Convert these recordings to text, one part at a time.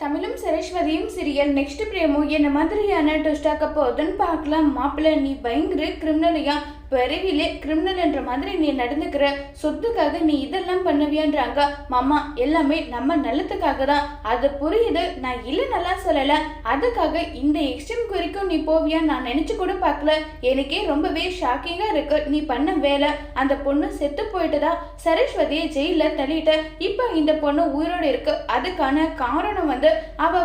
தமிழும் சரஸ்வதியும் serial next பிரேமோ என்ன மாதிரியான ட்விஸ்டாக்க போகுதுன்னு பார்க்கலாம். மாப்பிள்ள நீ பயங்கர கிரிமினலையா, விரைவிலே கிரிமினல் என்ற மாதிரி நீ நடந்துக்கிற, சொத்துக்காக நீ இதெல்லாம் பண்ணுவியான்றாங்க. மாமா எல்லாமே நம்ம நல்லத்துக்காக தான், அது புரியுது, நான் இல்லை நல்லா சொல்லலை, அதுக்காக இந்த எக்ஸ்ட்ரீம் வரைக்கும் நீ போவியான்னு நான் நினைச்சு கூட பார்க்கல. எனக்கே ரொம்பவே ஷாக்கிங்கா இருக்கு நீ பண்ண வேலை. அந்த பொண்ணு செத்து போயிட்டுதான் சரஸ்வதியை ஜெயில தள்ளிட்ட, இப்ப இந்த பொண்ணு உயிரோடு இருக்கு. அதுக்கான காரணம் அவ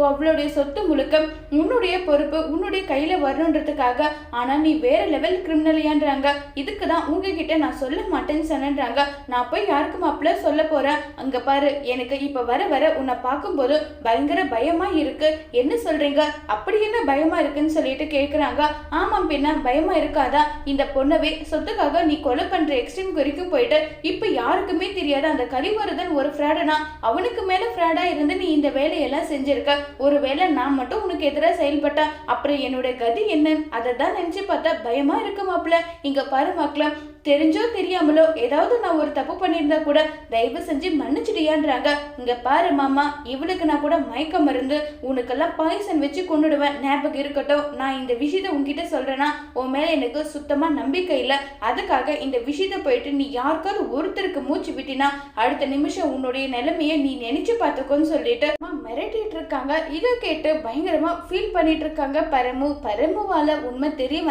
அவளுடைய சொத்து முழுக்க உன்னுடைய பொறுப்பு உன்னுடைய கையில வரணுன்றதுக்காக. ஆனா நீ வேற லெவல் கிரிமினலியான்றாங்க. இதுக்குதான் உங்ககிட்ட நான் சொல்ல மாட்டேன்னு சொன்னேன்றாங்க. நான் போய் யாருக்கு மாப்பிள்ள சொல்ல போறேன்? அங்க பாரு, எனக்கு இப்ப வர வர உன்னை பார்க்கும்போது பயங்கர பயமா இருக்கு. என்ன சொல்றீங்க? அப்படி என்ன பயமா இருக்குன்னு சொல்லிட்டு கேக்குறாங்க. ஆமாம், பின்ன பயமா இருக்காதா? இந்த பொண்ணவே சொத்துக்காக நீ கொலை பண்ற எக்ஸ்ட்ரீம் வரைக்கும் போயிட்டு இப்ப யாருக்குமே தெரியாத அந்த கலிவரதன் ஒரு ஃப்ராடனா, அவனுக்கு மேல ஃப்ராடா இருந்து நீ இந்த வேலையெல்லாம் செஞ்சிருக்க. ஒருவேளை நான் மட்டும் உனக்கு எதிராக செயல்பட்டா அப்புறம் என்னோட கதி என்ன? அதை தான் நினைச்சு பார்த்தா பயமா இருக்கு மாப்பிள்ள. இங்க பாரு மக்களம், தெரிஞ்சோ தெரியாமலோ ஏதாவது நான் ஒரு தப்பு பண்ணியிருந்தா கூட தயவு செஞ்சு மன்னிச்சிடியான்றாங்க. இங்க பாரு மாமா, இவளுக்கு நான் கூட மயக்க மருந்து உனக்கெல்லாம் பாய்சன் வச்சு கொண்டுடுவேன், ஞாபகம் இருக்கட்டும். நான் இந்த விஷயத்த உன்கிட்ட சொல்றேன்னா உன் மேல எனக்கு சுத்தமா நம்பிக்கை இல்லை. அதுக்காக இந்த விஷயத்த போயிட்டு நீ யாருக்காவது ஒருத்தருக்கு மூச்சு விட்டினா அடுத்த நிமிஷம் உன்னுடைய நிலைமையை நீ நினைச்சு பார்த்துக்கோன்னு சொல்லிட்டு மிரட்டிட்டு இருக்காங்க. இதை கேட்டு பயங்கரமா ஃபீல் பண்ணிட்டு இருக்காங்க பரமுவால உண்மை தெரிய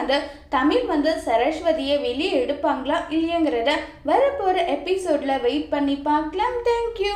தமிழ் சரஸ்வதியை வெளியே எடுப்பாங்களா இல்லையங்கிறத வரப்போற எபிசோட்ல வெயிட் பண்ணி பார்க்கலாம். தேங்க்யூ.